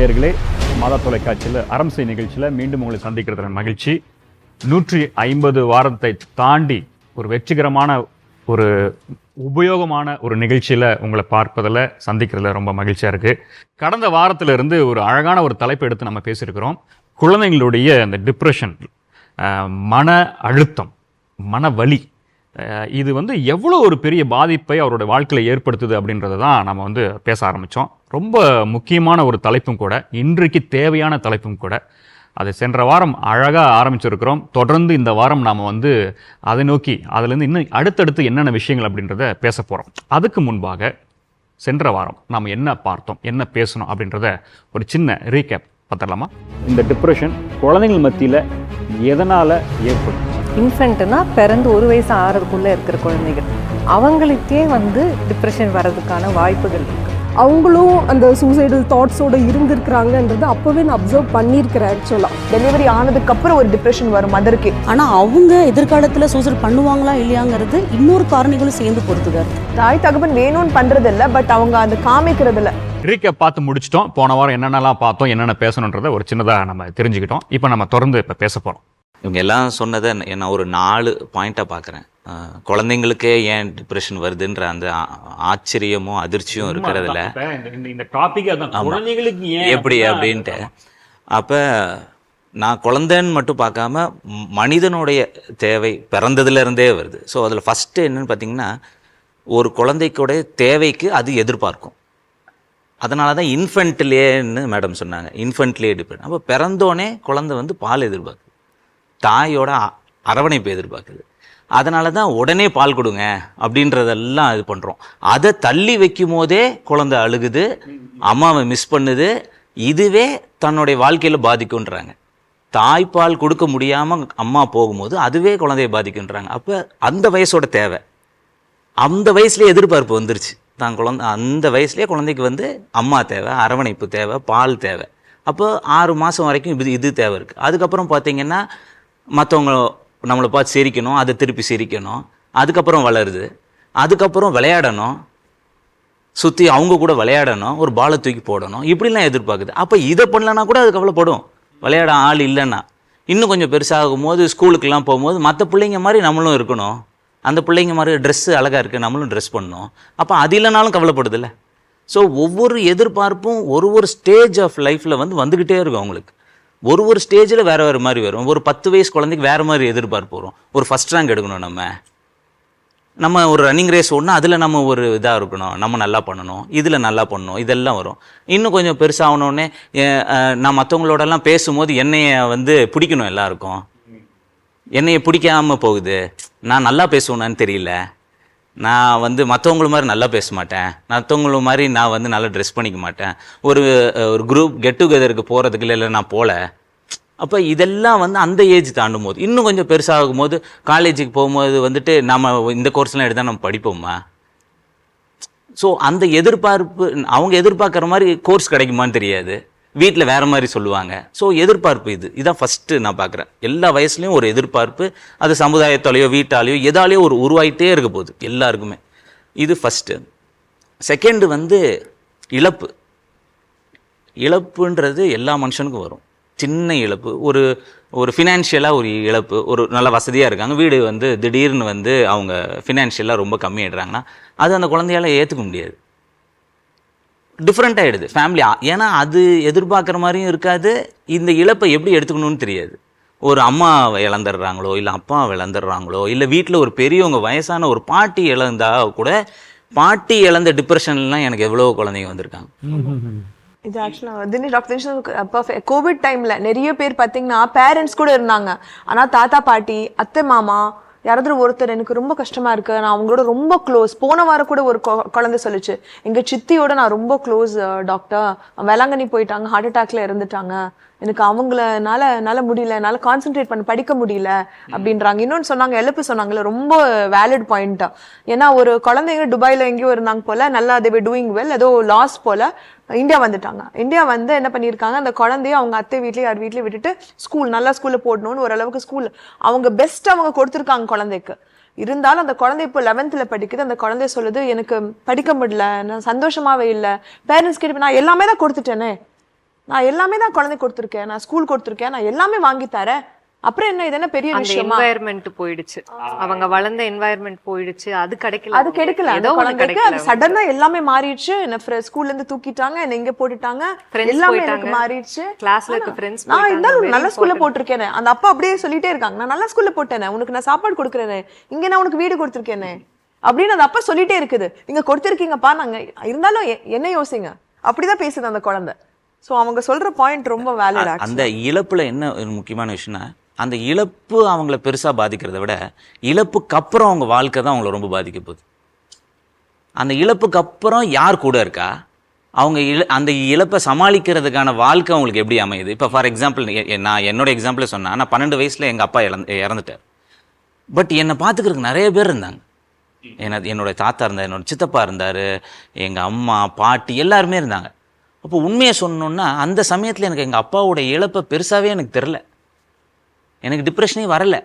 நேயர்களே, மாதா தொலைக்காட்சியில் அரம்சை நிகழ்ச்சியில் மீண்டும் உங்களை சந்திக்கிறதுல மகிழ்ச்சி. 150 வாரத்தை தாண்டி ஒரு வெற்றிகரமான ஒரு உபயோகமான ஒரு நிகழ்ச்சியில் உங்களை பார்ப்பதில் சந்திக்கிறதுல ரொம்ப மகிழ்ச்சியாக இருக்குது. கடந்த வாரத்திலிருந்து ஒரு அழகான ஒரு தலைப்பை எடுத்து நம்ம பேசியிருக்கிறோம். குழந்தைங்களுடைய அந்த டிப்ரெஷன், மன அழுத்தம், மன வலி, இது எவ்வளோ ஒரு பெரிய பாதிப்பை அவரோட வாழ்க்கையில் ஏற்படுத்துது அப்படின்றத தான் நம்ம பேச ஆரம்பித்தோம். ரொம்ப முக்கியமான ஒரு தலைப்பும் கூட, இன்றைக்கு தேவையான தலைப்பும் கூட. அது சென்ற வாரம் அழகாக ஆரம்பிச்சிருக்கிறோம். தொடர்ந்து இந்த வாரம் நாம் அதை நோக்கி அதுலேருந்து இன்னும் அடுத்தடுத்து என்னென்ன விஷயங்கள் அப்படின்றத பேச போகிறோம். அதுக்கு முன்பாக சென்ற வாரம் நாம் என்ன பார்த்தோம், என்ன பேசணும் அப்படின்றத ஒரு சின்ன ரீகேப் பார்த்துடலாமா? இந்த டிப்ரெஷன் குழந்தைகள் மத்தியில் எதனால் ஏற்படும்? இன்ஃபென்ட்னா பிறந்து 1 வயசு ஆறதுக்குள்ளே இருக்கிற குழந்தைகள், அவங்களுக்கே டிப்ரெஷன் வர்றதுக்கான வாய்ப்புகள் இருக்குது. அவங்களும் அந்த சூசைடல் தாட்ஸோடு இருந்திருக்கிறாங்கன்றது அப்போவே நான் அப்சர்வ் பண்ணியிருக்கிறேன். ஆக்சுவலாக டெலிவரி ஆனதுக்கப்புறம் ஒரு டிப்ரெஷன் வரும் மதருக்கு. ஆனால் அவங்க எதிர்காலத்தில் சூசைட் பண்ணுவாங்களா இல்லையாங்கிறது இன்னொரு காரணிகளும் சேர்ந்து பொறுத்துதான். தாய் தகப்பன் வேணும்னு பண்ணுறது இல்லை, பட் அவங்க அதை காமிக்கிறது இல்லை. ரீகேப் பார்த்து முடிச்சிட்டோம். போன வாரம் என்னென்னலாம் பார்த்தோம், என்னென்ன பேசணுன்றதை ஒரு சின்னதாக நம்ம தெரிஞ்சுக்கிட்டோம். இப்போ நம்ம தொடர்ந்து பேச போகிறோம். இவங்க எல்லாம் சொன்னதை நான் ஒரு 4 பாயிண்ட்டாக பார்க்குறேன். குழந்தைங்களுக்கே ஏன் டிப்ரெஷன் வருதுன்ற அந்த ஆச்சரியமும் அதிர்ச்சியும் இருக்கிறதுல எப்படி அப்படின்ட்டு. அப்போ நான் குழந்தைன்னு மட்டும் பார்க்காம மனிதனுடைய தேவை பிறந்ததுலேருந்தே வருது. ஸோ அதில் ஃபஸ்ட்டு என்னன்னு பார்த்தீங்கன்னா, ஒரு குழந்தைக்குடைய தேவைக்கு அது எதிர்பார்க்கும். அதனால தான் இன்ஃபென்ட்லேன்னு மேடம் சொன்னாங்க, இன்ஃபென்ட்லேயே டிபெண்ட். அப்போ பிறந்தோடனே குழந்தை பால் எதிர்பார்க்குது, தாயோட அரவணைப்பு எதிர்பார்க்குது. அதனால தான் உடனே பால் கொடுங்க அப்படின்றதெல்லாம் இது பண்ணுறோம். அதை தள்ளி வைக்கும் போதே குழந்தை அழுகுது, அம்மாவை மிஸ் பண்ணுது. இதுவே தன்னுடைய வாழ்க்கையில் பாதிக்குன்றாங்க. தாய்ப்பால் கொடுக்க முடியாமல் அம்மா போகும்போது அதுவே குழந்தைய பாதிக்குன்றாங்க. அப்போ அந்த வயசோட தேவை, அந்த வயசுலேயே எதிர்பார்ப்பு வந்துருச்சு. தான் குழந்தை அந்த வயசுலேயே குழந்தைக்கு அம்மா தேவை, அரவணைப்பு தேவை, பால் தேவை. அப்போ 6 மாதம் வரைக்கும் இது தேவை இருக்குது. அதுக்கப்புறம் பார்த்திங்கன்னா மற்றவங்க நம்மளை பார்த்து சிரிக்கணும், அதை திருப்பி சிரிக்கணும். அதுக்கப்புறம் வளருது, அதுக்கப்புறம் விளையாடணும், சுற்றி அவங்க கூட விளையாடணும், ஒரு பாலை தூக்கி போடணும், இப்படிலாம் எதிர்பார்க்குது. அப்போ இதை பண்ணலன்னா கூட அது கவலைப்படும். விளையாட ஆள் இல்லைன்னா. இன்னும் கொஞ்சம் பெருசாகும் போது ஸ்கூலுக்கெல்லாம் போகும்போது மற்ற பிள்ளைங்க மாதிரி நம்மளும் இருக்கணும், அந்த பிள்ளைங்க மாதிரி ட்ரெஸ்ஸு அழகாக இருக்குது நம்மளும் ட்ரெஸ் பண்ணணும். அப்போ அது இல்லைனாலும் கவலைப்படுதில்ல. ஸோ ஒவ்வொரு எதிர்பார்ப்பும் ஒரு ஸ்டேஜ் ஆஃப் லைஃப்பில் வந்துக்கிட்டே இருக்கும் அவங்களுக்கு. ஒரு ஸ்டேஜில் வேறு மாதிரி வரும். ஒரு 10 வயசு குழந்தைக்கு வேறு மாதிரி எதிர்பார்ப்பு வரும். ஒரு ஃபஸ்ட் ரேங்க் எடுக்கணும், நம்ம ஒரு ரன்னிங் ரேஸ் ஓடனா அதில் நம்ம ஒரு இதாக இருக்கணும், நம்ம நல்லா பண்ணணும், இதில் நல்லா பண்ணணும், இதெல்லாம் வரும். இன்னும் கொஞ்சம் பெருசாகணுன்னே நான் மற்றவங்களோடலாம் பேசும்போது என்னைய பிடிக்கணும், எல்லாருக்கும் என்னைய பிடிக்காமல் போகுது. நான் நல்லா பேசுவேனான்னு தெரியல, நான் மற்றவங்கள மாதிரி நல்லா பேச மாட்டேன், மற்றவங்கள மாதிரி நான் நல்லா ட்ரெஸ் பண்ணிக்க மாட்டேன், ஒரு குரூப் கெட் டுகெதருக்கு போகிறதுக்கு இல்லை நான் போகல. அப்போ இதெல்லாம் அந்த ஏஜ் தாண்டும் போது, இன்னும் கொஞ்சம் பெருசாகும் போது காலேஜுக்கு போகும்போது நம்ம இந்த கோர்ஸ்லாம் எடுத்தால் நம்ம படிப்போமா? ஸோ அந்த எதிர்பார்ப்பு, அவங்க எதிர்பார்க்குற மாதிரி கோர்ஸ் கிடைக்குமான்னு தெரியாது, வீட்டில் வேறு மாதிரி சொல்லுவாங்க. ஸோ எதிர்பார்ப்பு இதான் ஃபஸ்ட்டு நான் பார்க்குறேன். எல்லா வயசுலேயும் ஒரு எதிர்பார்ப்பு, அது சமுதாயத்தாலேயோ வீட்டாலேயோ எதாலேயோ உருவாகிட்டே இருக்க போகுது எல்லாருக்குமே. இது ஃபஸ்ட்டு. செகண்டு இழப்பு. இழப்புன்றது எல்லா மனுஷனுக்கும் வரும். சின்ன இழப்பு, ஒரு ஃபினான்ஷியலாக ஒரு இழப்பு. ஒரு நல்ல வசதியாக இருக்காங்க, வீடு திடீர்னு அவங்க ஃபினான்ஷியலாக ரொம்ப கம்மியாயிடுறாங்கன்னா அது அந்த குழந்தையால் ஏற்றுக்க முடியாது. டிஃப்ரெண்ட் ஆகிடுது ஃபேமிலி. ஏன்னா அது எதிர்பார்க்குற மாதிரியும் இருக்காது, இந்த இழப்பை எப்படி எடுத்துக்கணும்னு தெரியாது. ஒரு அம்மாவை இழந்துடுறாங்களோ, இல்லை அப்பாவை இழந்துடுறாங்களோ, இல்லை வீட்டில் ஒரு பெரியவங்க வயசான ஒரு பாட்டி இழந்தா கூட, பாட்டி இழந்த டிப்ரெஷன்லாம் எனக்கு எவ்வளோ குழந்தைங்க வந்திருக்காங்க. இது ஆக்சுவலாக டாக்டர் பர்ஃபெக்ட். கோவிட் டைமில் நிறைய பேர் பார்த்தீங்கன்னா பேரண்ட்ஸ் கூட இருந்தாங்க, ஆனால் தாத்தா பாட்டி அத்தை மாமா யாராவது ஒருத்தர் எனக்கு ரொம்ப கஷ்டமா இருக்கு, நான் அவங்களோட ரொம்ப க்ளோஸ். போன வாரம் கூட ஒரு குழந்தை சொல்லிச்சு, எங்க சித்தியோட நான் ரொம்ப க்ளோஸ் டாக்டர், வேளாங்கண்ணி போயிட்டாங்க, ஹார்ட் அட்டாக்ல இறந்துட்டாங்க, எனக்கு அவங்களனால முடியல, என்னால் கான்சென்ட்ரேட் பண்ண படிக்க முடியல அப்படின்றாங்க. இன்னொன்று சொன்னாங்க, எழுப்பு சொன்னாங்கல்ல, ரொம்ப வேலிட் பாயிண்டா. ஏன்னா ஒரு குழந்தைங்க துபாயில் எங்கேயோ இருந்தாங்க போல, நல்லா they were doing well, ஏதோ லாஸ் போல இந்தியா வந்துட்டாங்க. இந்தியா என்ன பண்ணியிருக்காங்க, அந்த குழந்தைய அவங்க அத்தை வீட்லேயே யார் வீட்லேயே விட்டுட்டு நல்ல ஸ்கூலில் போடணும்னு ஓரளவுக்கு ஸ்கூல் அவங்க பெஸ்ட் அவங்க கொடுத்துருக்காங்க குழந்தைக்கு. இருந்தாலும் அந்த குழந்தை இப்போ 11th படிக்குது. அந்த குழந்தைய சொல்லுது, எனக்கு படிக்க முடியல, நான் சந்தோஷமாவே இல்லை. பேரண்ட்ஸ் கிட்ட நான் எல்லாமே தான் கொடுத்துட்டேனே, நான் எல்லாமே தான் குழந்தை கொடுத்துருக்கேன், நான் ஸ்கூல் கொடுத்துருக்கேன், நான் எல்லாமே வாங்கி தரேன், அப்புறம் என்ன இது என்ன பெரிய அந்த விஷயமா? என்வாயர்மெண்ட் போயிடுச்சு, அவங்க வளர்ந்த என்வாயர்மெண்ட் போயிடுச்சு, அது கிடைக்கல, அது கிடைக்கல அந்த குழந்தைக்கு. அது சடனா எல்லாமே மாறிடுச்சு. என்ன ஸ்கூல்ல இருந்து தூக்கிட்டாங்க, என்ன இங்க போட்டுட்டாங்க, எல்லாமே எனக்கு மாறிடுச்சு. கிளாஸ்ல இருக்க ஃப்ரெண்ட்ஸ் நான் இருந்தாலும் நல்ல ஸ்கூல்ல போட்டிருக்கேன். அந்த அப்பா அப்படியே சொல்லிட்டே இருக்காங்க, நான் நல்ல ஸ்கூல்ல போட்டேனே, உனக்கு நான் சாப்பாடு கொடுக்குறேனே, இங்க நான் உனக்கு வீடு கொடுத்துருக்கேனே அப்படின்னு அந்த அப்பா சொல்லிட்டே இருக்குது. இங்க கொடுத்துருக்கீங்கப்பா, நாங்க இருந்தாலும் என்ன யோசிங்க, அப்படிதான் பேசுது அந்த குழந்தை. சோ அவங்க சொல்ற பாயிண்ட் ரொம்ப வேலிட். அந்த இழப்புல என்ன ஒரு முக்கியமான விஷயம்னா, அந்த இழப்பு அவங்கள பெருசா பாதிக்கிறத விட இழப்புக்கு அப்புறம் அவங்க வாழ்க்கை தான் அவங்கள ரொம்ப பாதிக்க போகுது. அந்த இழப்புக்கு அப்புறம் யார் கூட இருக்கா, அவங்க அந்த இழப்பை சமாளிக்கிறதுக்கான வாழ்க்கை அவங்களுக்கு எப்படி அமையுது. இப்போ ஃபார் எக்ஸாம்பிள் நான் என்னோட எக்ஸாம்பிளே சொன்னேன். நான் 12 வயசுல எங்கள் அப்பா இறந்துட்டார். பட் என்னை பார்த்துக்கிறதுக்கு நிறைய பேர் இருந்தாங்க. என்னோட தாத்தா இருந்தார், என்னோட சித்தப்பா இருந்தார், எங்கள் அம்மா பாட்டி எல்லாருமே இருந்தாங்க. அப்போ உண்மையை சொன்னோன்னா அந்த சமயத்தில் எனக்கு எங்கள் அப்பாவோட இழப்பை பெருசாகவே எனக்கு தெரில, எனக்கு டிப்ரெஷனே வரலை.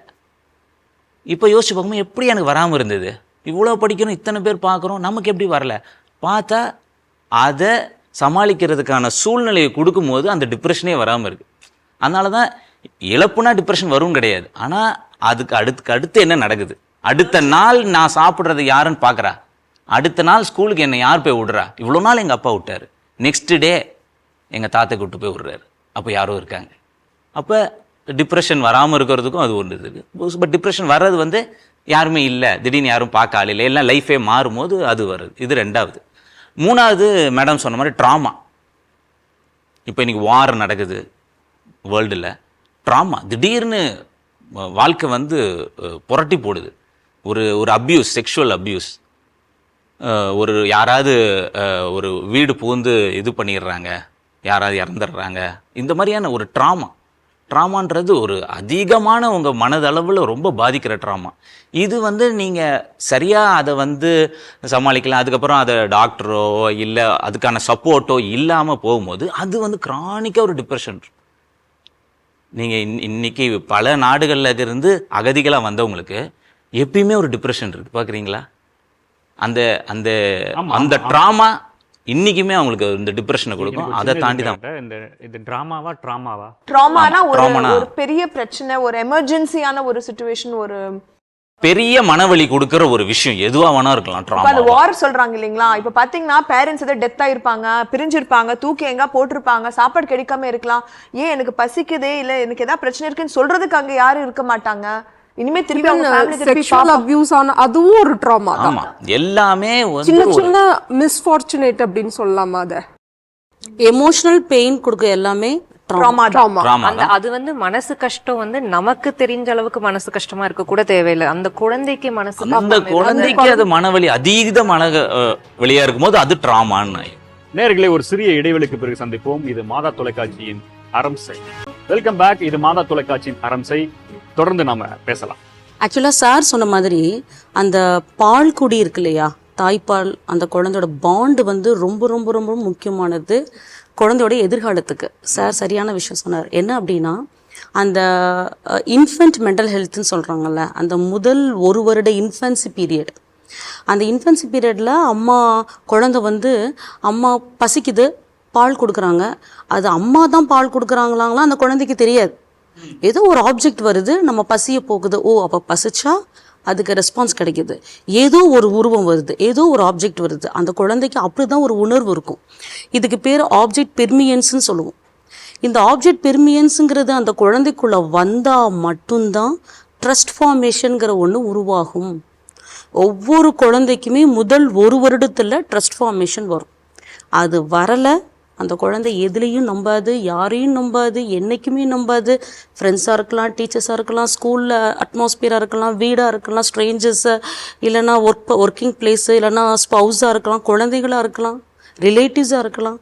இப்போ யோசிச்சு பார்க்கும்போது எப்படி எனக்கு வராமல் இருந்தது, இவ்வளோ படிக்கணும், இத்தனை பேர் பார்க்குறோம், நமக்கு எப்படி வரல. பார்த்தா அதை சமாளிக்கிறதுக்கான சூழ்நிலையை கொடுக்கும்போது அந்த டிப்ரெஷனே வராமல் இருக்குது. அதனால தான் இழப்புனா டிப்ரெஷன் வரும் கிடையாது. ஆனால் அதுக்கு அடுத்து என்ன நடக்குது, அடுத்த நாள் நான் சாப்பிட்றது யாருன்னு பார்க்குறா, அடுத்த நாள் ஸ்கூலுக்கு என்னை யார் போய் விடுறா. இவ்வளோ நாள் எங்கள் அப்பா விட்டார், நெக்ஸ்ட் டே எங்கள் தாத்தை கூப்பிட்டு போய் விடுறாரு, அப்போ யாரோ இருக்காங்க. அப்போ டிப்ரெஷன் வராமல் இருக்கிறதுக்கும் அது ஒன்று இருக்குது. பட் டிப்ரெஷன் வர்றது யாருமே இல்லை, திடீர்னு யாரும் பார்க்க ஆள் இல்லை, எல்லாம் லைஃபே மாறும்போது அது வருது. இது 2வது. 3வது மேடம் சொன்ன மாதிரி ட்ராமா. இப்போ இன்றைக்கி வார் நடக்குது வேர்ல்டில், ட்ராமா திடீர்னு வாழ்க்கை புரட்டி போடுது. ஒரு அப்யூஸ், செக்ஷுவல் அப்யூஸ், யாராவது ஒரு வீடு பூந்து இது பண்ணிடுறாங்க, யாராவது இறந்துடுறாங்க, இந்த மாதிரியான ஒரு ட்ராமான்றது ஒரு அதிகமான உங்கள் மனதளவில் ரொம்ப பாதிக்கிற ட்ராமா. இது நீங்கள் சரியாக அதை சமாளிக்கலாம். அதுக்கப்புறம் அதை டாக்டரோ இல்லை அதுக்கான சப்போர்ட்டோ இல்லாமல் போகும்போது அது கிரானிக்காக ஒரு டிப்ரெஷன். நீங்கள் இன்னைக்கு பல நாடுகளில் இருந்து அகதிகளாக வந்தவங்களுக்கு எப்பயுமே ஒரு டிப்ரெஷன் இருக்குது, பார்க்குறீங்களா? அந்த அந்த அந்த ட்ராமா இன்னைக்குமே அவங்களுக்கு இந்த டிப்ரெஷனை கொடுக்கும். அதை தாண்டி தான் இந்த ட்ராமாவா ட்ராமானா ஒரு பெரிய பிரச்சனை, ஒரு எமர்ஜென்சியான ஒரு சிச்சுவேஷன், ஒரு பெரிய மனவலி கொடுக்கிற ஒரு விஷயம் எதுவா வேணா இருக்கலாம். ட்ராமா அந்த வார் சொல்றாங்க இல்லைங்களா, இப்ப பாத்தீங்கன்னா பேரண்ட்ஸ் ஏதோ டெத் ஆயிருப்பாங்க, பிரிஞ்சிருப்பாங்க, தூக்கி எங்க போட்டிருப்பாங்க, சாப்பாடு கிடைக்காம இருக்கலாம், ஏன் எனக்கு பசிக்குதே இல்ல எனக்கு ஏதாவது பிரச்சனை இருக்குன்னு சொல்றதுக்கு அங்க யாரும் இருக்க மாட்டாங்க. இனிமே திருப்பி அவங்க ஃபேமிலி திருப்பி செக்ஷுவல் அபியூஸ் ஆன அதுவும் ஒரு ட்ராமா தான். ஆமா, எல்லாமே சின்ன மிஸ்ஃபார்ச்சுனேட் அப்படின்னு சொல்லலாமா? அத எமோஷனல் பெயின் கொடுக்க எல்லாமே ட்ராமா. அது மனசு கஷ்டம் நமக்கு தெரிஞ்ச அளவுக்கு மனசு கஷ்டமா இருக்க கூட தேவையில்லை, அந்த குழந்தைக்கு மனசு, அந்த குழந்தைக்கு அது மனவலி அதீத வெளியா இருக்கும்போது அது ட்ராமான்னு. நேயர்களே, ஒரு சிறிய இடைவெளிக்கு பிறகு சந்திப்போம். இது மாதா தொலைக்காட்சியின் அரம்சை. Welcome back. இது மாதா தொலைக்காட்சியின் அரம்சை. தொடர்ந்து நாம பேசலாம். ஆக்சுவலாக சார் சொன்ன மாதிரி அந்த பால் குடி இருக்கு இல்லையா, தாய்ப்பால், அந்த குழந்தையோட பாண்டு ரொம்ப ரொம்ப ரொம்ப முக்கியமானது குழந்தையோட எதிர்காலத்துக்கு. சார் சரியான விஷயம் சொன்னார். என்ன அப்படின்னா, அந்த இன்ஃபென்ட் மென்டல் ஹெல்த்னு சொல்கிறாங்கல்ல, அந்த முதல் 1 வருட இன்ஃபென்சி பீரியட், அந்த இன்ஃபென்சி பீரியடில் குழந்தை அம்மா பசிக்குது, பால் கொடுக்குறாங்க. அது அம்மா தான் பால் கொடுக்குறாங்களாங்களா அந்த குழந்தைக்கு தெரியாது. ஏதோ ஒரு ஆப்ஜெக்ட் வருது, நம்ம பசியை போகுது, ஓ அப்போ பசிச்சா அதுக்கு ரெஸ்பான்ஸ் கிடைக்குது. ஏதோ ஒரு உருவம் வருது, ஏதோ ஒரு ஆப்ஜெக்ட் வருது, அந்த குழந்தைக்கு அப்படிதான் ஒரு உணர்வு இருக்கும். இதுக்கு பேர் ஆப்ஜெக்ட் பெர்மியன்ஸ்ன்னு சொல்லுவோம். இந்த ஆப்ஜெக்ட் பெர்மியன்ஸுங்கிறது அந்த குழந்தைக்குள்ள வந்தால் மட்டும்தான் ட்ரஸ்ட் ஃபார்மேஷனுங்கிற ஒன்று உருவாகும். ஒவ்வொரு குழந்தைக்குமே முதல் 1 வருடத்தில் ட்ரஸ்ட் ஃபார்மேஷன் வரும். அது வரலை, அந்த குழந்தை எதுலேயும் நம்பாது, யாரையும் நம்பாது, என்றைக்குமே நம்பாது. ஃப்ரெண்ட்ஸாக இருக்கலாம், டீச்சர்ஸாக இருக்கலாம், ஸ்கூலில் அட்மாஸ்பியராக இருக்கலாம், வீடாக இருக்கலாம், ஸ்ட்ரேஞ்சர்ஸை, இல்லைனா ஒர்க்கிங் பிளேஸு, இல்லைனா ஸ்பவுஸாக இருக்கலாம், குழந்தைகளாக இருக்கலாம், ரிலேட்டிவ்ஸாக இருக்கலாம்.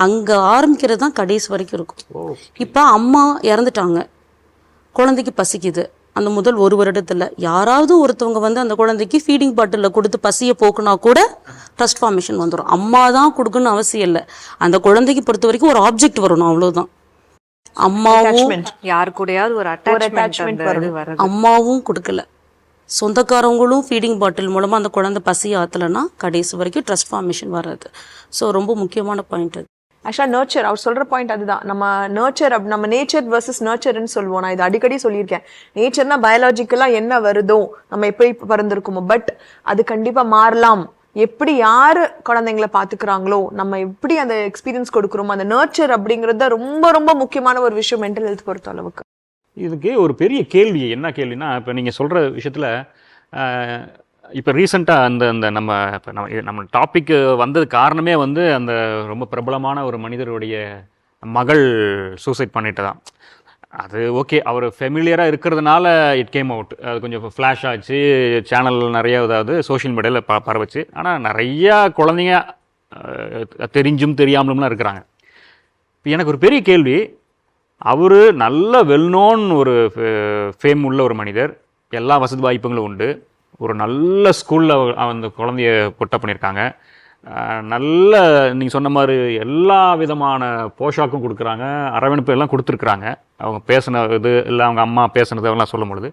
அங்கே ஆரம்பிக்கிறது தான் கடைசி வரைக்கும் இருக்கும். இப்போ அம்மா இறந்துட்டாங்க, குழந்தைக்கு பசிக்குது. அந்த முதல் 1 வருடத்தில் யாராவது ஒருத்தவங்க அந்த குழந்தைக்கு ஃபீடிங் பாட்டிலில் கொடுத்து பசியை போக்குனா கூட ட்ரஸ்ட் ஃபார்மேஷன் வந்துடும். அம்மா தான் கொடுக்கணும்னு அவசியம் இல்லை, அந்த குழந்தைக்கு பொறுத்த வரைக்கும் ஒரு ஆப்ஜெக்ட் வரணும், அவ்வளோதான். அம்மாவும் யாரு கூடயாவது ஒரு அட்டாச்மெண்ட் வருது. அம்மாவும் கொடுக்கல, சொந்தக்காரவங்களும் ஃபீடிங் பாட்டில் மூலமாக அந்த குழந்தை பசியை ஆற்றலைன்னா கடைசி வரைக்கும் ட்ரஸ்ட் ஃபார்மேஷன் வராது. ஸோ ரொம்ப முக்கியமான பாயிண்ட் அது. ஆக்சுவலாக நர்ச்சர் அவர் சொல்கிற பாயிண்ட் அதுதான். நம்ம நர்ச்சர் நம்ம நேச்சர் வர்சஸ் நர்ச்சர்ன்னு சொல்லுவோம். நான் இது அடிக்கடி சொல்லியிருக்கேன். நேச்சர்னா பயாலஜிக்கலாக என்ன வருதோ நம்ம எப்படி பிறந்திருக்கோமோ, பட் அது கண்டிப்பாக மாறலாம். எப்படி யார் குழந்தைங்களை பார்த்துக்கிறாங்களோ, நம்ம எப்படி அந்த எக்ஸ்பீரியன்ஸ் கொடுக்குறோமோ, அந்த நர்ச்சர் அப்படிங்கிறது ரொம்ப ரொம்ப முக்கியமான ஒரு விஷயம் மென்டல் ஹெல்த் பொறுத்த அளவுக்கு. இதுக்கு ஒரு பெரிய கேள்வி என்ன கேள்வினா, இப்போ நீங்கள் சொல்கிற விஷயத்தில் இப்போ ரீசெண்டாக அந்த நம்ம டாபிக் வந்தது காரணமே வந்து அந்த ரொம்ப பிரபலமான ஒரு மனிதருடைய மகள் சூசைட் பண்ணிட்டு தான். அது ஓகே, அவர் ஃபெமிலியராக இருக்கிறதுனால இட் கேம் அவுட். அது கொஞ்சம் ஃப்ளாஷ் ஆச்சு, சேனல் நிறைய ஏதாவது சோஷியல் மீடியாவில் பரவச்சு. ஆனால் நிறையா குழந்தைங்க தெரிஞ்சும் தெரியாமலும்லாம் இருக்கிறாங்க. இப்போ எனக்கு ஒரு பெரிய கேள்வி, அவர் நல்ல வெல்நோன் ஒரு ஃபேம் உள்ள ஒரு மனிதர், எல்லா வசதி வாய்ப்புகளும் உண்டு, ஒரு நல்ல ஸ்கூலில் அந்த குழந்தைய புட்டப் பண்ணியிருக்காங்க, நல்ல நீங்கள் சொன்ன மாதிரி எல்லா விதமான போஷாக்கும் கொடுக்குறாங்க, அரவணைப்பு எல்லாம் கொடுத்துருக்குறாங்க. அவங்க பேசின இது இல்லை, அவங்க அம்மா பேசுனது எல்லாம் சொல்லும் பொழுது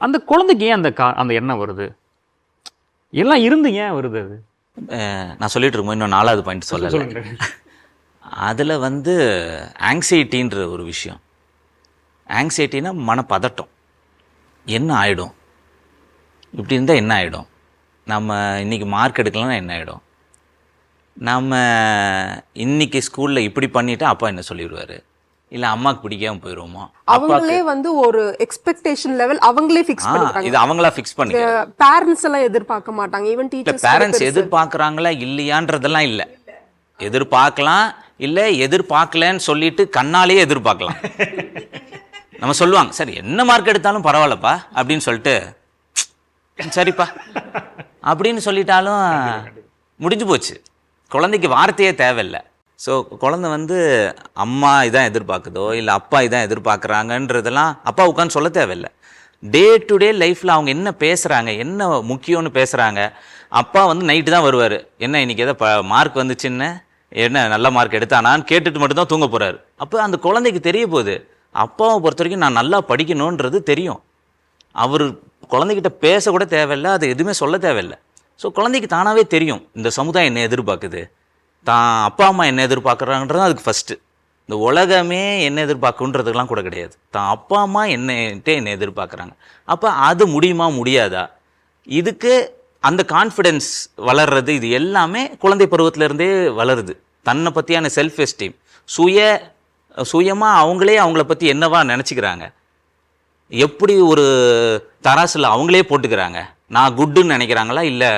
அந்த குழந்தைக்கு ஏன் அந்த எண்ணம் வருது? எல்லாம் இருந்து ஏன் வருது? அது நான் சொல்லிட்டு இருக்கோம். இன்னும் 4வது பாயிண்ட் சொல்லுங்க. அதில் வந்து ஆங்ஸைட்டின்ற ஒரு விஷயம். ஆங்ஸைட்டினா மனப்பதட்டம். என்ன ஆகிடும், இப்படி இருந்தால் என்ன ஆகிடும், நம்ம இன்றைக்கி மார்க் எடுக்கலன்னா என்ன ஆகிடும், நம்ம இன்றைக்கி ஸ்கூலில் இப்படி பண்ணிவிட்டா அப்பா என்ன சொல்லிடுவார், இல்லை அம்மாவுக்கு பிடிக்காம போயிடுவோமா. அவங்களே வந்து ஒரு எக்ஸ்பெக்டேஷன் லெவல் அவங்களே ஃபிக்ஸ் பண்ணிக்கிறாங்க. இது அவங்களா ஃபிக்ஸ் பண்ணிக்கிறாங்க. பேரண்ட்ஸ் எல்லாம் எதிர்பார்க்க மாட்டாங்க. ஈவன் டீச்சர்ஸ் பேரண்ட்ஸ் எதிர்பார்க்குறாங்களா இல்லையான்றதெல்லாம் இல்லை. எதிர்பார்க்கலாம், இல்லை எதிர்பார்க்கலன்னு சொல்லிட்டு கண்ணாலேயே எதிர்பார்க்கலாம். நம்ம சொல்லுவாங்க, சரி என்ன மார்க் எடுத்தாலும் பரவாயில்லப்பா அப்படின்னு சொல்லிட்டு, சரிப்பா அப்படின்னு சொல்லிட்டாலும் முடிஞ்சு போச்சு. குழந்தைக்கு வார்த்தையே தேவையில்லை. ஸோ குழந்தை வந்து அம்மா இதான் எதிர்பார்க்குதோ இல்லை அப்பா இதான் எதிர்பார்க்குறாங்கன்றதெல்லாம் அப்பா உட்காந்து சொல்ல தேவையில்லை. டே டு டே லைஃப்பில் அவங்க என்ன பேசுகிறாங்க, என்ன முக்கியம்னு பேசுகிறாங்க. அப்பா வந்து நைட்டு தான் வருவார், என்ன இன்றைக்கி எதோ மார்க் வந்துச்சுன்னு, என்ன நல்ல மார்க் எடுத்தானான்னு கேட்டுட்டு மட்டும்தான் தூங்க போகிறாரு. அப்போ அந்த குழந்தைக்கு தெரிய போகுது, அப்பாவை பொறுத்த வரைக்கும் நான் நல்லா படிக்கணுன்றது தெரியும். அவர் குழந்தைகிட்ட பேசக்கூட தேவையில்லை, அது எதுவுமே சொல்ல தேவையில்லை. ஸோ குழந்தைக்கு தானாகவே தெரியும் இந்த சமுதாயம் என்ன எதிர்பார்க்குது, தான் அப்பா அம்மா என்ன எதிர்பார்க்குறாங்கன்றது அதுக்கு ஃபஸ்ட்டு. இந்த உலகமே என்ன எதிர்பார்க்குன்றதுக்கெலாம் கூட கிடையாது, தான் அப்பா அம்மா என்ன எதிர்பார்க்குறாங்க. அப்போ அது முடியுமா முடியாதா, இதுக்கு அந்த கான்ஃபிடென்ஸ் வளர்றது, இது எல்லாமே குழந்தை பருவத்திலேருந்தே வளருது. தன்னை பற்றியான செல்ஃப் எஸ்டீம், சுயமாக அவங்களே அவங்கள பற்றி என்னவா நினச்சிக்கிறாங்க, எப்படி ஒரு தராசில் அவங்களே போட்டுக்கிறாங்க. நான் குட்டுன்னு நினைக்கிறாங்களா, இல்லை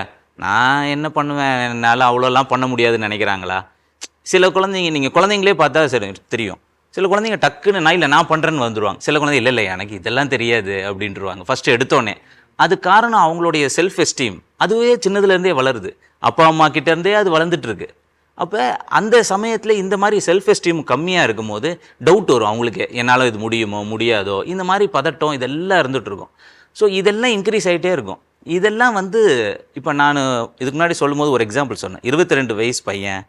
நான் என்ன பண்ணுவேன் என்னால் அவ்வளோலாம் பண்ண முடியாதுன்னு நினைக்கிறாங்களா. சில குழந்தைங்க நீங்கள் குழந்தைங்களே பார்த்தா சரி தெரியும். சில குழந்தைங்க டக்குன்னு நான் இல்லை நான் பண்ணுறேன்னு வந்துடுவாங்க. சில குழந்தைங்க இல்லை எனக்கு இதெல்லாம் தெரியாது அப்படின்ட்டுருவாங்க ஃபஸ்ட்டு எடுத்தோடனே. அது காரணம் அவங்களுடைய செல்ஃப் எஸ்டீம் அதுவே சின்னதுலேருந்தே வளருது, அப்பா அம்மா கிட்டேருந்தே அது வளர்ந்துட்டுருக்கு. அப்போ அந்த சமயத்தில் இந்த மாதிரி செல்ஃப் எஸ்டீம் கம்மியாக இருக்கும் போது டவுட் வரும் அவங்களுக்கு, என்னால் இது முடியுமோ முடியாதோ, இந்த மாதிரி பதட்டம் இதெல்லாம் இருந்துகிட்ருக்கும். ஸோ இதெல்லாம் இன்க்ரீஸ் ஆகிட்டே இருக்கும். இதெல்லாம் வந்து இப்போ நான் இதுக்கு முன்னாடி சொல்லும்போது ஒரு எக்ஸாம்பிள் சொன்னேன். 22 வயசு பையன்,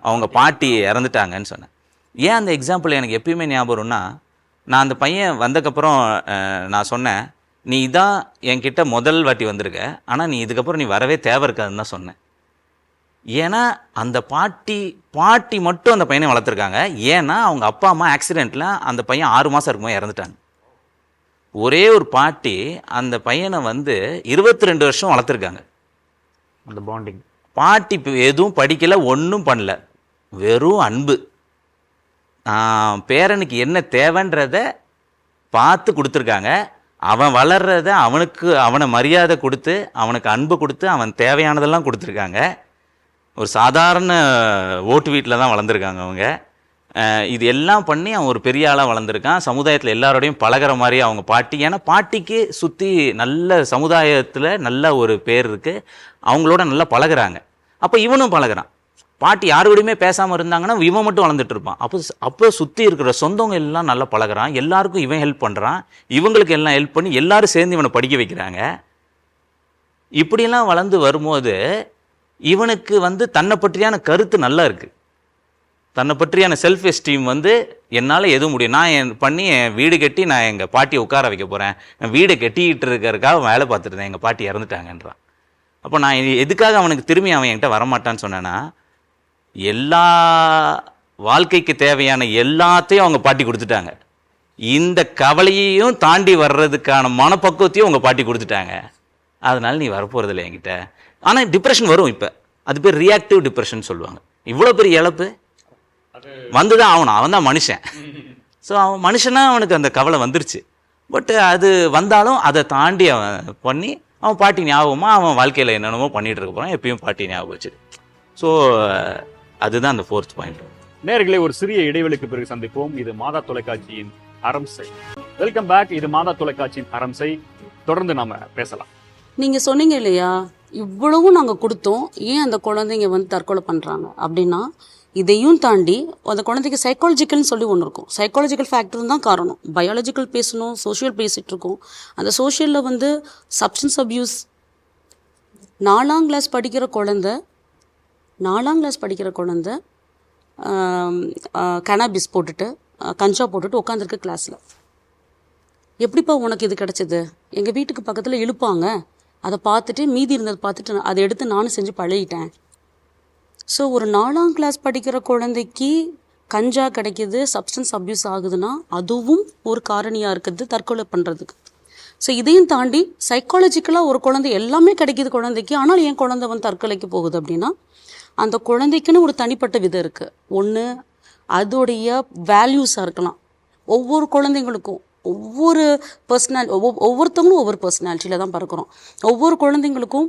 அவங்க பாட்டி இறந்துட்டாங்கன்னு சொன்னேன். ஏன் அந்த எக்ஸாம்பிள் எனக்கு எப்பயுமே ஞாபகம் வரும்னா, நான் அந்த பையன் வந்தக்கப்புறம் நான் சொன்னேன், நீ தான் என்கிட்ட முதல் வாட்டி வந்திருக்க, ஆனால் நீ இதுக்கப்புறம் நீ வரவே தேவை இருக்காதுன்னு தான் சொன்னேன். ஏன்னா அந்த பாட்டி மட்டும் அந்த பையனை வளர்த்துருக்காங்க. ஏன்னா அவங்க அப்பா அம்மா ஆக்சிடெண்ட்டில் அந்த பையன் 6 மாதம் இருக்கும்போது இறந்துட்டாங்க. ஒரே ஒரு பாட்டி அந்த பையனை வந்து 22 வருஷம் வளர்த்துருக்காங்க. அந்த பாண்டிங், பாட்டி எதுவும் படிக்கலை, ஒன்றும் பண்ணல, வெறும் அன்பு. பேரனுக்கு என்ன தேவைன்றத பார்த்து கொடுத்துருக்காங்க. அவன் வளர்றத அவனை மரியாதை கொடுத்து, அவனுக்கு அன்பு கொடுத்து, அவன் தேவையானதெல்லாம் கொடுத்துருக்காங்க. ஒரு சாதாரண ஓட்டு வீட்டில் தான் வளர்ந்துருக்காங்க அவங்க. இது எல்லாம் பண்ணி அவன் ஒரு பெரிய ஆளாக வளர்ந்துருக்கான். சமுதாயத்தில் எல்லாரோடையும் பழகிற மாதிரி அவங்க பாட்டி. ஏன்னா பாட்டிக்கு சுற்றி நல்ல சமுதாயத்தில் நல்ல ஒரு பேர் இருக்குது, அவங்களோட நல்லா பழகுறாங்க. அப்போ இவனும் பழகுறான். பாட்டி யாரோடையுமே பேசாமல் இருந்தாங்கன்னா இவன் மட்டும் வளர்ந்துட்டு இருப்பான். அப்போ சுற்றி இருக்கிற சொந்தவங்க எல்லாம் நல்லா பழகுறான், எல்லாருக்கும் இவன் ஹெல்ப் பண்ணுறான், இவங்களுக்கு எல்லாம் ஹெல்ப் பண்ணி எல்லாரும் சேர்ந்து இவனை படிக்க வைக்கிறாங்க. இப்படியெல்லாம் வளர்ந்து வரும்போது இவனுக்கு வந்து தன்னை பற்றியான கருத்து நல்லா இருக்குது, தன்னை பற்றியான செல்ஃப் எஸ்டீம் வந்து என்னால் எதுவும் முடியும், நான் என் வீடு கட்டி நான் எங்கள் பாட்டியை உட்கார வைக்க போகிறேன், நான் வீடை கட்டிக்கிட்டு இருக்கிறதுக்காக வேலை பார்த்துட்டு இருந்தேன், எங்கள் பாட்டி இறந்துட்டாங்கன்றான். அப்போ நான் எதுக்காக அவனுக்கு திரும்பி அவன் என்கிட்ட வரமாட்டான்னு சொன்னேன்னா, எல்லா வாழ்க்கைக்கு தேவையான எல்லாத்தையும் அவங்க பாட்டி கொடுத்துட்டாங்க. இந்த கவலையையும் தாண்டி வர்றதுக்கான மனப்பக்குவத்தையும் அவங்க பாட்டி கொடுத்துட்டாங்க. அதனால நீ வரப்போறது இல்லை என்கிட்ட. ஆனால் டிப்ரெஷன் வரும். இப்போ அது பேர் ரியாக்டிவ் டிப்ரெஷன் சொல்லுவாங்க. இவ்வளோ பெரிய இழப்பு வந்துதான் ஆகணும். அவன் தான் மனுஷன். ஸோ அவன் மனுஷனா அவனுக்கு அந்த கவலை வந்துருச்சு. பட் அது வந்தாலும் அதை தாண்டி அவன் பண்ணி அவன் பாட்டி ஞாபகமாக அவன் வாழ்க்கையில் என்னென்னமோ பண்ணிகிட்டு இருக்க போகிறான். எப்பயும் பாட்டி ஞாபகம் வச்சு. ஸோ அதுதான் அந்த 4th பாயிண்ட். நேயர்களே, ஒரு சிறிய இடைவெளிக்கு பிறகு சந்திப்போம். இது மாதா தொலைக்காட்சியின் அரம்சை. Welcome back. இது மாதா தொலைக்காட்சியின் அரம்சை. தொடர்ந்து நாம பேசலாம். நீங்க சொன்னீங்க இல்லையா, இவ்வளவும் நாங்க கொடுத்தோம், ஏன் அந்த குழந்தைங்க வந்து தற்கொலை பண்றாங்க அப்படின்னா, இதையும் தாண்டி அந்த குழந்தைக்கு சைக்காலஜிக்கல்னு சொல்லி ஒன்று இருக்கும். சைக்காலஜிக்கல் ஃபேக்டரும் தான் காரணம். பயாலஜிக்கல் பேசணும், சோஷியல் பேசிகிட்டு இருக்கோம். அந்த சோஷியலில் வந்து சப்ஸ்டன்ஸ் அப்யூஸ். 4ஆம் கிளாஸ் படிக்கிற குழந்தை கனாபிஸ் போட்டுட்டு கஞ்சா போட்டுட்டு உட்காந்துருக்கு கிளாஸில். எப்படிப்பா உனக்கு இது கிடச்சிது? எங்கள் வீட்டுக்கு பக்கத்தில் இழுப்பாங்க, அதை பார்த்துட்டு மீதி இருந்ததை பார்த்துட்டு அதை எடுத்து நானும் செஞ்சு பழகிட்டேன். ஸோ ஒரு 4ஆம் கிளாஸ் படிக்கிற குழந்தைக்கு கஞ்சா கிடைக்கிது, சப்ஸ்டன்ஸ் அப்யூஸ் ஆகுதுன்னா அதுவும் ஒரு காரணியாக இருக்குது தற்கொலை பண்ணுறதுக்கு. ஸோ இதையும் தாண்டி சைக்காலஜிக்கலாக ஒரு குழந்தை எல்லாமே கிடைக்கிது குழந்தைக்கு, ஆனால் என் குழந்தை வந்து தற்கொலைக்கு போகுது அப்படின்னா அந்த குழந்தைக்குன்னு ஒரு தனிப்பட்ட விதம் இருக்குது. ஒன்று அதோடைய வேல்யூஸாக இருக்கலாம். ஒவ்வொரு குழந்தைங்களுக்கும் ஒவ்வொரு ஒவ்வொருத்தவங்களும் ஒவ்வொரு பர்சனாலிட்டியில் தான் பிறக்கிறோம். ஒவ்வொரு குழந்தைங்களுக்கும்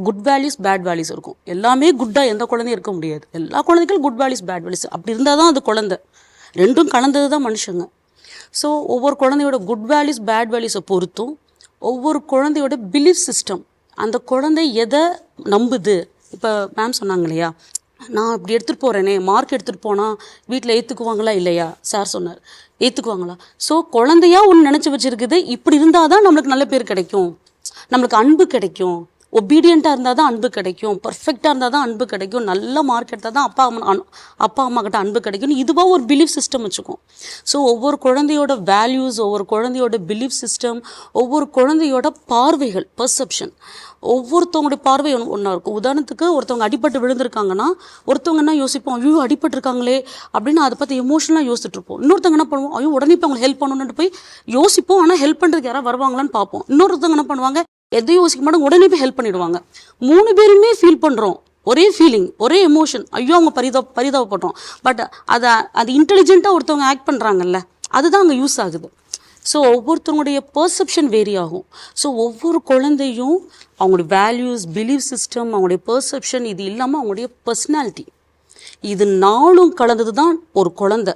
குட் வேல்யூஸ் பேட் வேல்யூஸ் இருக்கும். எல்லாமே குட்டாக எந்த குழந்தையும் இருக்க முடியாது. எல்லா குழந்தைகளும் குட் வேல்யூஸ் பேட் வேல்யூஸ் அப்படி இருந்தால் தான் அது குழந்தை. ரெண்டும் கலந்தது தான் மனுஷங்க. ஸோ ஒவ்வொரு குழந்தையோட குட் வேல்யூஸ் பேட் வேல்யூஸை பொறுத்தும் ஒவ்வொரு குழந்தையோட பிலீஃப் சிஸ்டம், அந்த குழந்தை எதை நம்புது. இப்போ மேம் சொன்னாங்க இல்லையா, நான் இப்படி எடுத்துகிட்டு போகிறேனே, மார்க் எடுத்துகிட்டு போனால் வீட்டில் ஏற்றுக்குவாங்களா இல்லையா? சார் சொன்னார், ஏற்றுக்குவாங்களா. ஸோ குழந்தையா ஒன்று நினச்சி வச்சுருக்குது, இப்படி இருந்தால் தான் நம்மளுக்கு நல்ல பேர் கிடைக்கும், நம்மளுக்கு அன்பு கிடைக்கும், ஒபீடியண்ட்டாக இருந்தால் தான் அன்பு கிடைக்கும், பர்ஃபெக்டாக இருந்தால் தான் அன்பு கிடைக்கும், நல்ல மார்க் எடுத்தால் தான் அப்பா அம்மா கிட்ட அன்பு கிடைக்கும். இதுவாக ஒரு பிலீஃப் சிஸ்டம் வச்சுக்கும். ஸோ ஒவ்வொரு குழந்தையோட வேல்யூஸ், ஒவ்வொரு குழந்தையோட பிலீஃப் சிஸ்டம், ஒவ்வொரு குழந்தையோட பார்வைகள், பர்செப்ஷன், ஒவ்வொருத்தவங்களுடைய பார்வை ஒன்றா இருக்கும். உதாரணத்துக்கு ஒருத்தவங்க அடிபட்டு விழுந்திருக்காங்கன்னா ஒருத்தவங்க என்ன யோசிப்போம், ஐயோ அடிபட்டுருக்காங்களே அப்படின்னு அதை பற்றி எமோஷனலாக யோசிச்சுட்டு இருப்போம். இன்னொருத்தவங்க என்ன பண்ணுவோம், ஐயோ உடனே இப்போ அவங்களுக்கு ஹெல்ப் பண்ணணுன்ட்டு போய் யோசிப்போம், ஆனால் ஹெல்ப் பண்ணுறதுக்கு யாராவது வருவாங்களான்னு பார்ப்போம். இன்னொருத்தவங்க என்ன பண்ணுவாங்க, எதையும் யோசிக்க மாட்டாங்க, உடனே போய் ஹெல்ப் பண்ணிடுவாங்க. 3 பேருமே ஃபீல் பண்ணுறோம், ஒரே ஃபீலிங், ஒரே எமோஷன், ஐயோ அவங்க பரிதாபப்படுறோம். பட் அது இன்டெலிஜென்ட்டாக ஒருத்தவங்க ஆக்ட் பண்ணுறாங்கல்ல, அதுதான் அங்கே யூஸ் ஆகுது. ஸோ ஒவ்வொருத்தவங்களுடைய பர்செப்ஷன் வேரி ஆகும். ஸோ ஒவ்வொரு குழந்தையும் அவங்களுடைய வேல்யூஸ், பிலீஃப் சிஸ்டம், அவங்களுடைய பர்செப்ஷன், இது இல்லாமல் அவங்களுடைய பர்சனாலிட்டி, இது 4ம் கலந்தது தான் ஒரு குழந்தை.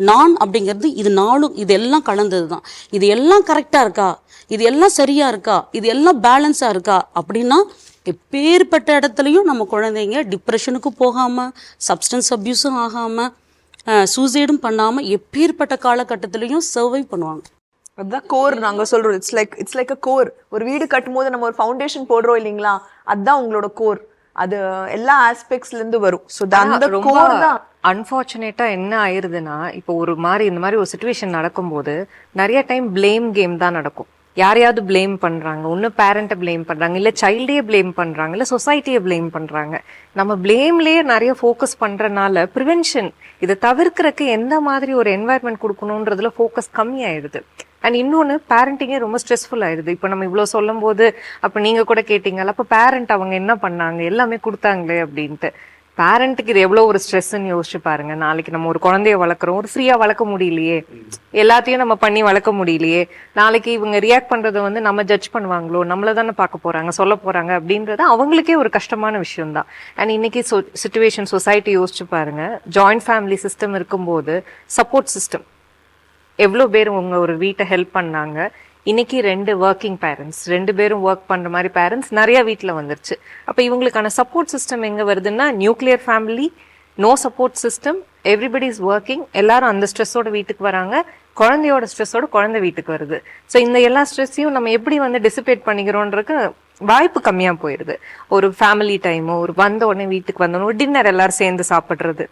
நான் அப்படிங்கிறது இது 4ம், இது எல்லாம் கலந்தது தான். இது எல்லாம் கரெக்டாக இருக்கா, இது எல்லாம் சரியாக இருக்கா, இது எல்லாம் பேலன்ஸாக இருக்கா அப்படின்னா எப்பேற்பட்ட இடத்துலையும் நம்ம குழந்தைங்க டிப்ரெஷனுக்கு போகாமல், சப்ஸ்டன்ஸ் அப்யூஸும் ஆகாமல், சூசைடும் பண்ணாமல் எப்பேற்பட்ட காலகட்டத்திலையும் சர்வை பண்ணுவாங்க. அதுதான் கோர் நாங்க சொல்றோம். It's like a core. ஒரு வீடு கட்டும் போது நம்ம ஒரு ஃபவுண்டேஷன் போடுறோம் இல்லைங்களா, அதுதான் உங்களோட கோர். அது எல்லா ஆஸ்பெக்ட்ஸ்ல இருந்து வரும். ஸோ அந்த கோர் தான். அன்ஃபார்ச்சுனேட்டா என்ன ஆயிருதுன்னா, இப்போ இந்த மாதிரி ஒரு சுச்சுவேஷன் நடக்கும்போது நிறைய டைம் பிளேம் கேம் தான் நடக்கும். யாரையாவது பிளேம் பண்றாங்க, ஒன்று பேரண்ட்டை பிளேம் பண்றாங்க, இல்லை சைல்டையே பிளேம் பண்றாங்க, இல்லை சொசைட்டியை பிளேம் பண்றாங்க. நம்ம பிளேம்லேயே நிறைய ஃபோக்கஸ் பண்றதுனால ப்ரிவென்ஷன், இதை தவிர்க்கிறதுக்கு எந்த மாதிரி ஒரு என்வாயர்மெண்ட் கொடுக்கணுன்றதுல ஃபோக்கஸ் கம்மியாயிடுது. அண்ட் இன்னொன்று, பேரண்டிங்கே ரொம்ப ஸ்ட்ரெஸ்ஃபுல் ஆயிடுது. இப்போ நம்ம இவ்வளோ சொல்லும் போது, அப்போ நீங்கள் கூட கேட்டீங்கல்ல, அப்போ பேரண்ட் அவங்க என்ன பண்ணாங்க, எல்லாமே கொடுத்தாங்களே அப்படின்ட்டு. பேரண்ட்டுக்கு இது எவ்வளோ ஒரு ஸ்ட்ரெஸ்ன்னு யோசிச்சு பாருங்க. நாளைக்கு நம்ம ஒரு குழந்தைய வளர்க்குறோம், ஒரு ஃப்ரீயாக வளர்க்க முடியலையே, எல்லாத்தையும் நம்ம பண்ணி வளர்க்க முடியலையே, நாளைக்கு இவங்க ரியாக்ட் பண்ணுறதை வந்து நம்ம ஜட்ஜ் பண்ணுவாங்களோ, நம்மளை தானே பார்க்க போகிறாங்க, சொல்ல போகிறாங்க அப்படின்றது அவங்களுக்கே ஒரு கஷ்டமான விஷயம்தான். அண்ட் இன்னைக்கு சிச்சுவேஷன், சொசைட்டி யோசிச்சு பாருங்க. ஜாயிண்ட் ஃபேமிலி சிஸ்டம் இருக்கும்போது சப்போர்ட் சிஸ்டம் எவ்வளோ பேர் உங்க ஒரு வீட்டை ஹெல்ப் பண்ணாங்க. இன்னைக்கு 2 ஒர்க்கிங் பேரண்ட்ஸ், 2 பேரும் ஒர்க் பண்ற மாதிரி பேரண்ட்ஸ் நிறைய வீட்டில் வந்துருச்சு. அப்போ இவங்களுக்கான சப்போர்ட் சிஸ்டம் எங்க வருதுன்னா, nuclear family, no support system, everybody is working, எல்லாரும் அந்த ஸ்ட்ரெஸ்ஸோட வீட்டுக்கு வராங்க, குழந்தையோட ஸ்ட்ரெஸ்ஸோட குழந்தை வீட்டுக்கு வருது. ஸோ இந்த எல்லா ஸ்ட்ரெஸ்ஸையும் நம்ம எப்படி வந்து டிசிபேட் பண்ணிக்கிறோன்றதுக்கு வாய்ப்பு கம்மியாக போயிடுது. ஒரு ஃபேமிலி டைமோ, ஒரு வந்த உடனே வீட்டுக்கு வந்தோடனே ஒரு டின்னர் எல்லாரும் சேர்ந்து சாப்பிட்றது,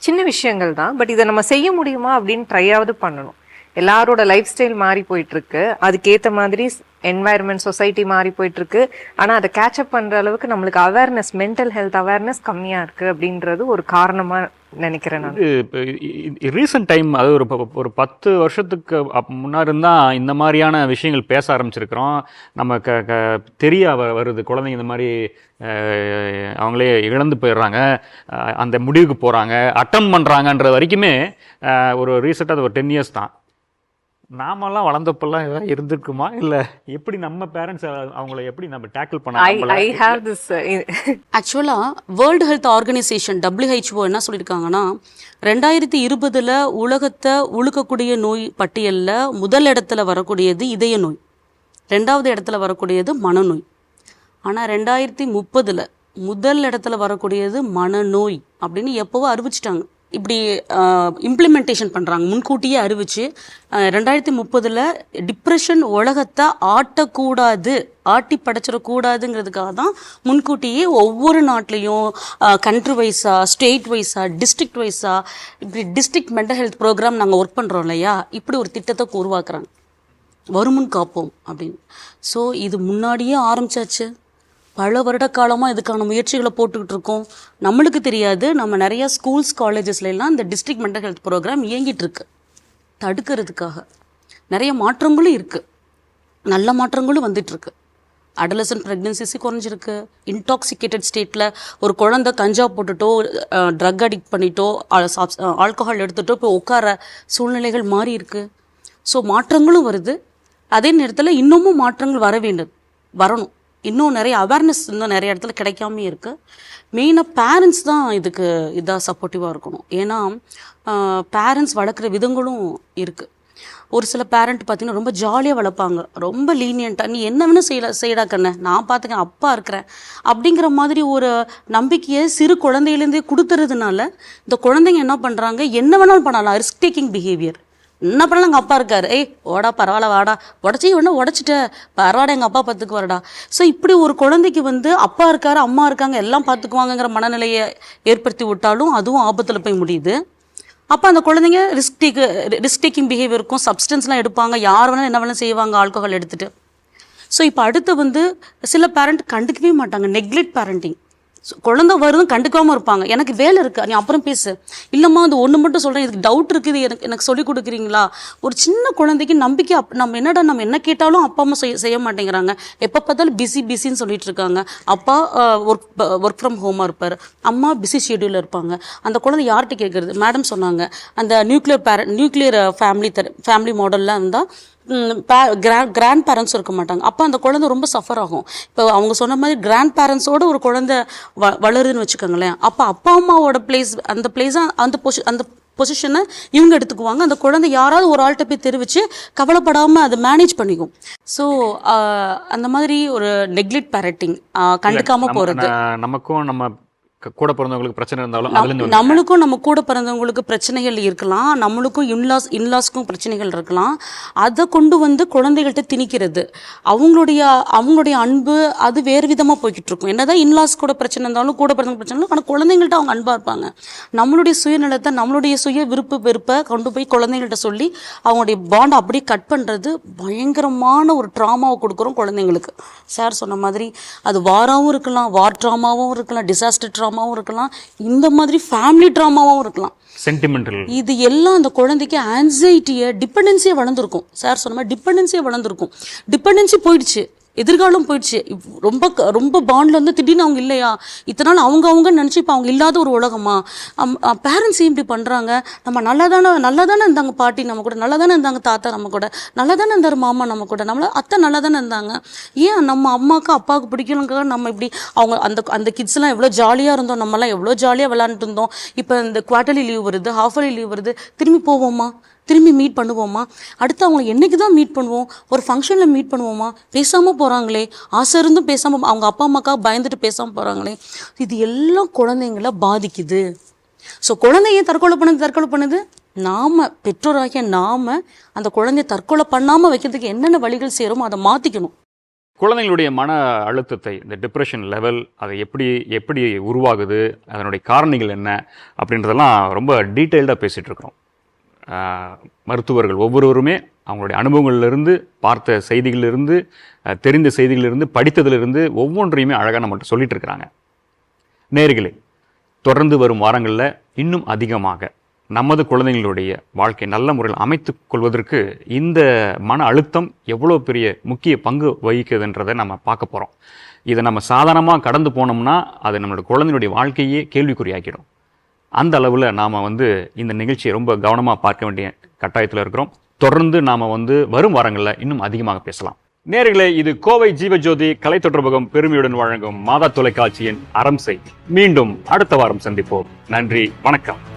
சின்ன விஷயங்கள் தான். பட் இதை நம்ம செய்ய முடியுமா அப்படின்னு ட்ரையாவது பண்ணணும். எல்லாரோட லைஃப் ஸ்டைல் மாறி போயிட்டு இருக்கு, அதுக்கேற்ற மாதிரி என்வாயர்மெண்ட் சொசைட்டி மாறி போயிட்டு இருக்கு. ஆனா அதை கேட்சப் பண்ற அளவுக்கு நம்மளுக்கு அவேர்னஸ், மென்டல் ஹெல்த் அவேர்னஸ் கம்மியா இருக்கு அப்படின்றது ஒரு காரணமா நினைக்கிறேன் நான். ரீசெண்ட் டைம், அது ஒரு 10 வருஷத்துக்கு முன்னாடி தான் இந்த மாதிரியான விஷயங்கள் பேச ஆரம்பிச்சிருக்கிறோம். நம்ம தெரிய வருது குழந்தைங்க இந்த மாதிரி அவங்களே இழந்து போயிடுறாங்க, அந்த முடிவுக்கு போகிறாங்க, அட்டம் பண்ணுறாங்கன்ற வரைக்குமே ஒரு ரீசெண்டாக ஒரு 10 இயர்ஸ் தான். நாமெல்லாம் வளர்ந்தப்பெல்லாம் ஏதாவது இருந்திருக்குமா, இல்லை எப்படி நம்ம பேரண்ட்ஸ் அவங்கள எப்படி நம்ம டேக்கிள் I have this ஆக்சுவலாக வேர்ல்டு ஹெல்த் ஆர்கனைசேஷன் WHO என்ன சொல்லியிருக்காங்கன்னா, 2020 உலகத்தை உழுக்கக்கூடிய நோய் பட்டியலில் முதல் இடத்துல வரக்கூடியது இதய நோய், 2வது இடத்துல வரக்கூடியது மனநோய். ஆனால் 2030 முதல் இடத்துல வரக்கூடியது மனநோய் அப்படின்னு எப்போவோ அறிவிச்சிட்டாங்க. இப்படி இம்ப்ளிமெண்டேஷன் பண்ணுறாங்க, முன்கூட்டியே அறிவிச்சு 2030 டிப்ரெஷன் உலகத்தை ஆட்டக்கூடாது, ஆட்டி படைச்சிடக்கூடாதுங்கிறதுக்காக தான் முன்கூட்டியே ஒவ்வொரு நாட்டிலையும் கண்ட்ரி வைஸாக, ஸ்டேட் வைஸாக, டிஸ்ட்ரிக்ட் வைஸாக, இப்படி டிஸ்ட்ரிக்ட் மென்டல் ஹெல்த் ப்ரோக்ராம் நாங்கள் ஒர்க் பண்ணுறோம் இல்லையா, இப்படி ஒரு திட்டத்தை உருவாக்குறாங்க, வருமுன் காப்போம் அப்படின்னு. ஸோ இது முன்னாடியே ஆரம்பிச்சாச்சு, பல வருட காலமாக இதுக்கான முயற்சிகளை போட்டுக்கிட்டு இருக்கோம். நம்மளுக்கு தெரியாது, நம்ம நிறையா ஸ்கூல்ஸ் காலேஜஸ்லாம் இந்த டிஸ்ட்ரிக்ட் மென்டல் ஹெல்த் ப்ரோக்ராம் இயங்கிட்டு இருக்கு. தடுக்கிறதுக்காக நிறைய மாற்றங்களும் இருக்குது, நல்ல மாற்றங்களும் வந்துட்டுருக்கு. அடலசன்ட் ப்ரெக்னன்சிஸி குறைஞ்சிருக்கு. இன்டாக்சிகேட்டட் ஸ்டேட்டில் ஒரு குழந்தை கஞ்சா போட்டுட்டோ, ட்ரக் அடிக்ட் பண்ணிட்டோ, ஆல்கஹால் எடுத்துகிட்டோ இப்போ உட்கார சூழ்நிலைகள் மாறி இருக்குது. ஸோ மாற்றங்களும் வருது. அதே நேரத்தில் இன்னமும் மாற்றங்கள் வரணும். இன்னும் நிறைய அவேர்னஸ் இன்னும் நிறைய இடத்துல கிடைக்காம இருக்குது. மெயினாக பேரண்ட்ஸ் தான் இதுக்கு இதாக சப்போர்ட்டிவாக இருக்கணும். ஏன்னா பேரண்ட்ஸ் வளர்க்குற விதங்களும் இருக்குது. ஒரு சில பேரண்ட் பார்த்திங்கன்னா ரொம்ப ஜாலியாக வளர்ப்பாங்க, ரொம்ப லீனியண்ட்டாக, நீ என்ன வேணும் செய்யடா கண்ணு, நான் பார்த்துக்கேன், அப்பா இருக்கிறேன் அப்படிங்கிற மாதிரி ஒரு நம்பிக்கையை சிறு குழந்தையிலேருந்தே கொடுத்துறதுனால இந்த குழந்தைங்க என்ன பண்ணுறாங்க, என்ன வேணாலும் பண்ணலாம், ரிஸ்க் டேக்கிங் பிஹேவியர். என்ன பண்ணலாம், எங்கள் அப்பா இருக்கார், ஓடா பரவாயில்ல வாடா, உடச்சிட்ட பரவாயில்ல, எங்கள் அப்பா பார்த்துக்கு வரடா. ஸோ இப்படி ஒரு குழந்தைக்கு அப்பா இருக்காரு, அம்மா இருக்காங்க, எல்லாம் பார்த்துக்குவாங்கங்கிற மனநிலையை ஏற்படுத்தி விட்டாலும் அதுவும் ஆபத்தில் போய் முடியுது. அப்போ அந்த குழந்தைங்க ரிஸ்க் டேக்கிங் பிஹேவியர் இருக்கும், சப்ஸ்டன்ஸ்லாம் எடுப்பாங்க, யார் வேணாலும் என்ன வேணாலும் செய்வாங்க ஆல்கஹால் எடுத்துகிட்டு. ஸோ இப்போ அடுத்து சில பேரண்ட் கண்டுக்கவே மாட்டாங்க, நெக்லெக்ட் பேரண்டிங். குழந்தை வருதும் கண்டுக்காமல் இருப்பாங்க, எனக்கு வேலை இருக்குது, நீ அப்புறம் பேசு, இல்லைம்மா அது ஒன்று மட்டும் சொல்கிறேன், இதுக்கு டவுட் இருக்குது, எனக்கு சொல்லிக் கொடுக்குறீங்களா. ஒரு சின்ன குழந்தைக்கு நம்பிக்கை, நம்ம என்ன கேட்டாலும் அப்பா அம்மா செய்ய மாட்டேங்கிறாங்க. எப்போ பார்த்தாலும் பிஸின்னு சொல்லிட்டு இருக்காங்க. அப்பா ஒர்க் ஃப்ரம் ஹோமாக இருப்பார், அம்மா பிஸி ஷெடியூலில் இருப்பாங்க. அந்த குழந்தை யார்கிட்ட கேட்குறது? மேடம் சொன்னாங்க, அந்த நியூக்ளியர் ஃபேமிலி மாடல்லாம் இருந்தால் கிராண்ட் பேரண்ட்ஸும் இருக்க மாட்டாங்க. அப்போ அந்த குழந்தை ரொம்ப சஃபர் ஆகும். இப்போ அவங்க சொன்ன மாதிரி கிராண்ட் பேரண்ட்ஸோட ஒரு குழந்தை வளருதுன்னு வச்சுக்கோங்களேன். அப்போ அப்பா அம்மாவோட அந்த பொசிஷனை இவங்க எடுத்துக்குவாங்க. அந்த குழந்தை யாராவது ஒரு ஆள்கிட்ட போய் தெரிவித்து கவலைப்படாமல் அதை மேனேஜ் பண்ணிக்கும். ஸோ அந்த மாதிரி ஒரு நெக்லெக்ட் பேரண்டிங், கண்டுக்காமல் போகிறது. நமக்கும் நம்ம கூட பிறந்தவங்களுக்கு பிரச்சனை இருந்தாலும் நம்மளுக்கும் நம்ம கூட பிறந்தவங்களுக்கு பிரச்சனைகள் இருக்கலாம், நம்மளுக்கும் இன்லாஸ்க்கும் பிரச்சனைகள் இருக்கலாம். அதை கொண்டு குழந்தைகள்கிட்ட திணிக்கிறது, அவங்களுடைய அன்பு அது வேறு விதமாக போய்கிட்டு இருக்கும். என்னதான் இன்லாஸ் கூட பிரச்சனை இருந்தாலும், கூட பிறந்தவங்க பிரச்சனை இருந்தாலும், ஆனால் குழந்தைங்கள்ட்ட அவங்க அன்பாக இருப்பாங்க. நம்மளுடைய சுயநலத்தை, நம்மளுடைய சுய வெறுப்பை கொண்டு போய் குழந்தைங்கள்ட்ட சொல்லி அவங்களுடைய பாண்டை அப்படியே கட் பண்ணுறது பயங்கரமான ஒரு ட்ராமாவை கொடுக்குறோம் குழந்தைங்களுக்கு. சார் சொன்ன மாதிரி அது வாராவும் இருக்கலாம், வார் ட்ராமாவும் இருக்கலாம், டிசாஸ்டர் ட்ராமாவும் இருக்கலாம், இந்த மாதிரி ஃபேமிலி ட்ராமாவும் இருக்கலாம், சென்டிமெண்டல். இது எல்லாம் அந்த குழந்தைக்கு ஆன்சைட்டியை, டிபெண்டன்சியை வளர்ந்துருக்கும். சார் சொன்ன மாதிரி டிபெண்டன்சியை வளர்ந்துருக்கும். டிபெண்டன்சி போயிடுச்சு, எதிர்காலம் போயிடுச்சு. ரொம்ப பாண்டில் திடீர்னு அவங்க இல்லையா, இத்தனை நாள் அவங்க நினச்சி இப்போ அவங்க இல்லாத ஒரு உலகமா. பேரண்ட்ஸ் இப்படி பண்ணுறாங்க. நம்ம நல்லா தானே இருந்தாங்க பாட்டி நம்ம கூட, நல்லா தானே இருந்தாங்க தாத்தா நம்ம கூட, நல்லா தானே இருந்தார் மாமா நம்ம கூட, நம்மள அத்தை நல்லா தானே இருந்தாங்க. ஏன் நம்ம அம்மாவுக்கு அப்பாவுக்கு பிடிக்கலங்க நம்ம இப்படி அவங்க அந்த கிட்ஸ்லாம் எவ்வளோ ஜாலியாக இருந்தோம், நம்மலாம் எவ்வளோ ஜாலியாக விளாண்டுட்டு இருந்தோம். இப்போ இந்த குவார்ட்டர்லி லீவ் வருது, ஹாஃபர்லி லீவ் வருது, திரும்பி மீட் பண்ணுவோமா, அடுத்து அவங்களை என்றைக்கு தான் மீட் பண்ணுவோம், ஒரு ஃபங்க்ஷனில் மீட் பண்ணுவோமா, பேசாமல் போகிறாங்களே, ஆசை இருந்தும் பேசாமல், அவங்க அப்பா அம்மாக்காக பயந்துட்டு பேசாமல் போகிறாங்களே. இது எல்லாம் குழந்தைங்கள பாதிக்குது. ஸோ குழந்தைய தற்கொலை பண்ணுது. பெற்றோராகிய நாம் அந்த குழந்தைய தற்கொலை பண்ணாமல் வைக்கிறதுக்கு என்னென்ன வழிகள் செய்கிறோமோ அதை மாற்றிக்கணும். குழந்தைங்களுடைய மன அழுத்தத்தை, இந்த டிப்ரெஷன் லெவல், அதை எப்படி உருவாகுது, அதனுடைய காரணிகள் என்ன அப்படின்றதெல்லாம் ரொம்ப டீட்டெயில்டாக பேசிகிட்டு இருக்கிறோம். மருத்துவர்கள் ஒவ்வொருவருமே அவங்களுடைய அனுபவங்களிலிருந்து, பார்த்த செய்திகளிலிருந்து, தெரிந்த செய்திகளிலிருந்து, படித்ததிலிருந்து ஒவ்வொன்றையுமே அழகாக நம்மள்ட்ட சொல்லிட்டு இருக்கிறாங்க. நேயர்களே, தொடர்ந்து வரும் வாரங்களில் இன்னும் அதிகமாக நமது குழந்தைங்களுடைய வாழ்க்கை நல்ல முறையில் அமைத்துக் கொள்வதற்கு இந்த மன அழுத்தம் எவ்வளோ பெரிய முக்கிய பங்கு வகிக்குதுன்றதை நம்ம பார்க்க போகிறோம். இதை நம்ம சாதாரணமாக கடந்து போனோம்னா அது நம்மளோட குழந்தையுடைய வாழ்க்கையே கேள்விக்குறியாக்கிடும். அந்த அளவில் நாம் இந்த நிகழ்ச்சியை ரொம்ப கவனமாக பார்க்க வேண்டிய கட்டாயத்தில் இருக்கிறோம். தொடர்ந்து நாம் வரும் வாரங்களில் இன்னும் அதிகமாக பேசலாம். நேயர்களே, இது கோவை ஜீவஜோதி கலை தொடர்பகம் பெருமையுடன் வழங்கும் மாதா தொலைக்காட்சியின் அறம் செய். மீண்டும் அடுத்த வாரம் சந்திப்போம். நன்றி, வணக்கம்.